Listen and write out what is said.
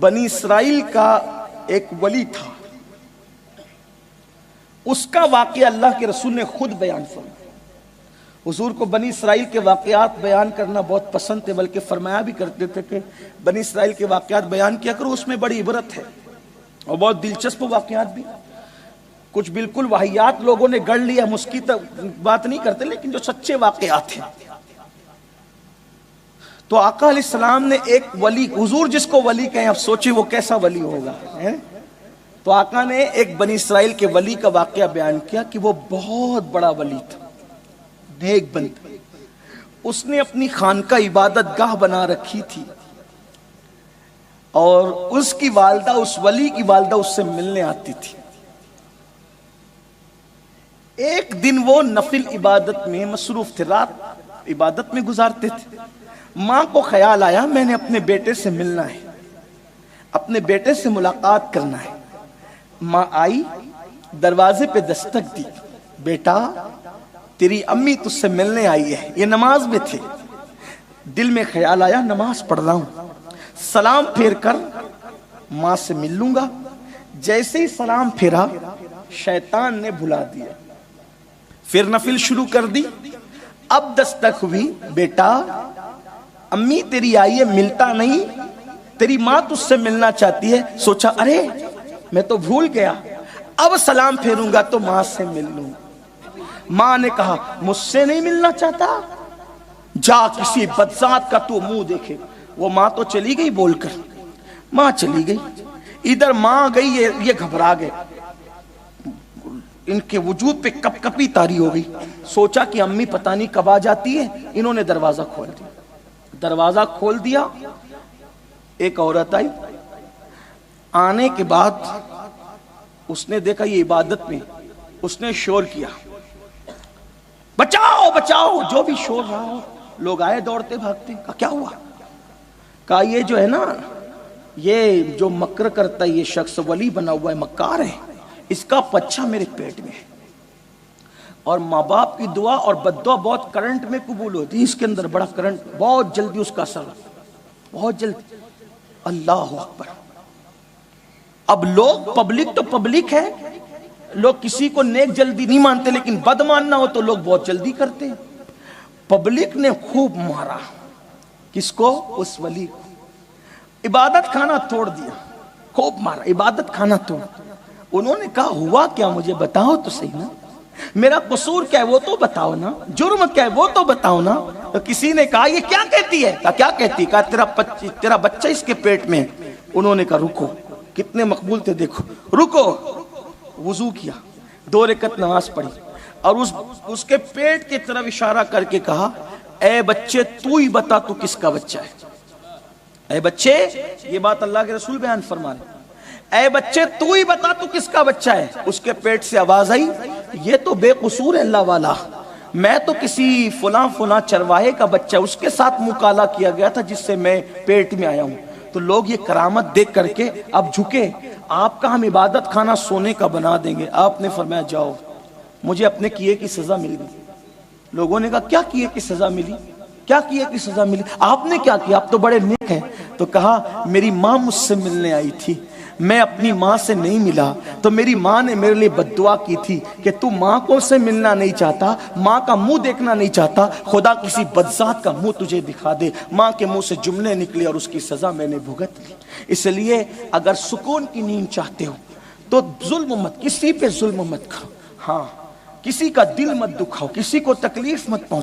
بنی اسرائیل کا ایک ولی تھا، اس کا واقعہ اللہ کے رسول نے خود بیان فرمایا۔ حضور کو بنی اسرائیل کے واقعات بیان کرنا بہت پسند تھے، بلکہ فرمایا بھی کرتے تھے کہ بنی اسرائیل کے واقعات بیان کیا کرو، اس میں بڑی عبرت ہے اور بہت دلچسپ واقعات بھی۔ کچھ بالکل واہیات لوگوں نے گڑھ لیا، ہم اس کی بات نہیں کرتے، لیکن جو سچے واقعات ہیں۔ تو آقا علیہ السلام نے ایک ولی، حضور جس کو ولی کہیں، اب سوچیں وہ کیسا ولی ہوگا۔ تو آقا نے ایک بنی اسرائیل کے ولی کا واقعہ بیان کیا کہ وہ بہت بڑا ولی تھا، نیک بندہ۔ اس نے اپنی خانقاہ عبادت گاہ بنا رکھی تھی، اور اس کی والدہ، اس ولی کی والدہ اس سے ملنے آتی تھی۔ ایک دن وہ نفل عبادت میں مصروف تھے، رات عبادت میں گزارتے تھے۔ ماں کو خیال آیا میں نے اپنے بیٹے سے ملنا ہے، اپنے بیٹے سے ملاقات کرنا ہے۔ ماں آئی، دروازے پہ دستک دی، بیٹا تیری امی تجھ سے ملنے آئی ہے۔ یہ نماز میں تھے، دل میں خیال آیا نماز پڑھ رہا ہوں، سلام پھیر کر ماں سے مل لوں گا۔ جیسے ہی سلام پھیرا شیطان نے بھلا دیا، پھر نفل شروع کر دی۔ اب دستک ہوئی، بیٹا امی تیری آئی ہے، ملتا نہیں، تیری ماں تجھ سے ملنا چاہتی ہے۔ سوچا ارے میں تو بھول گیا، اب سلام پھیروں گا تو ماں سے مل لوں۔ ماں نے کہا مجھ سے نہیں ملنا چاہتا، جا کسی بدذات کا تو منہ دیکھے۔ وہ ماں تو چلی گئی بول کر، ماں چلی گئی۔ ادھر ماں گئی، یہ گھبرا گئے، ان کے وجود پہ کپ کپی طاری ہو گئی۔ سوچا کہ امی پتہ نہیں کب آ جاتی ہے۔ انہوں نے دروازہ کھول دیا، دروازہ کھول دیا۔ ایک عورت آئی، آنے کے بعد اس نے دیکھا یہ عبادت میں، اس نے شور کیا بچاؤ بچاؤ، جو بھی شور رہا ہو۔ لوگ آئے دوڑتے بھاگتے، کہا کیا ہوا؟ کہا یہ جو ہے نا، یہ جو مکر کرتا ہے، یہ شخص ولی بنا ہوا ہے، مکار ہے، اس کا پچھا میرے پیٹ میں ہے، اور ماں باپ کی دعا اور بد دعا بہت کرنٹ میں قبول ہوتی ہے، اس کے اندر بڑا کرنٹ، بہت جلدی اس کا اثر، بہت جلدی۔ اللہ اکبر۔ اب لوگ، پبلک تو پبلک ہے، لوگ کسی کو نیک جلدی نہیں مانتے، لیکن بد ماننا ہو تو لوگ بہت جلدی کرتے ہیں۔ پبلک نے خوب مارا، کس کو؟ اس ولی کو۔ عبادت خانہ توڑ دیا، خوب مارا، عبادت خانہ توڑ۔ انہوں نے کہا ہوا کیا، مجھے بتاؤ تو صحیح نا، میرا قصور کیا ہے وہ تو بتاؤ نا، جرم کیا ہے وہ تو بتاؤ نا۔ تو کسی نے کہا یہ کیا کہتی ہے؟ کہا کیا کہتی؟ کہا تیرا بچہ اس کے پیٹ میں ہے۔ انہوں نے کہا رکو، کتنے مقبول تھے دیکھو، رکو۔ وضو کیا، 2 رکعت نماز پڑھی، اور اس کے پیٹ کی طرف اشارہ کر کے کہا اے بچے تو ہی بتا تو کس کا بچہ ہے۔ اے بچے، یہ بات اللہ کے رسول بیان فرما رہے، اے بچے تو ہی بتا تو کس کا بچہ ہے۔ اس کے پیٹ سے آواز آئی یہ تو بے قصور ہے اللہ والا، میں تو کسی فلاں چرواہے کا بچہ، اس کے ساتھ مکالہ کیا گیا تھا جس سے میں پیٹ میں آیا ہوں۔ تو لوگ یہ کرامت دیکھ کر کے اب جھکے، آپ کا ہم عبادت خانہ سونے کا بنا دیں گے۔ آپ نے فرمایا جاؤ، مجھے اپنے کیے کی سزا مل گئی۔ لوگوں نے کہا کیا کیے کی سزا ملی؟ کیا کیے کی سزا ملی؟ آپ نے کیا کیا؟ آپ تو بڑے نیک ہیں۔ تو کہا میری ماں مجھ سے ملنے آئی تھی، میں اپنی ماں سے نہیں ملا، تو میری ماں نے میرے لیے بد دعا کی تھی کہ تو ماں کو سے ملنا نہیں چاہتا، ماں کا منہ دیکھنا نہیں چاہتا، خدا کسی بدذات کا منہ تجھے دکھا دے۔ ماں کے منہ سے جملے نکلے اور اس کی سزا میں نے بھگت لی۔ اس لیے اگر سکون کی نیند چاہتے ہو تو ظلم مت، کسی پہ ظلم مت کرو، ہاں کسی کا دل مت دکھاؤ، کسی کو تکلیف مت پہنچاؤ۔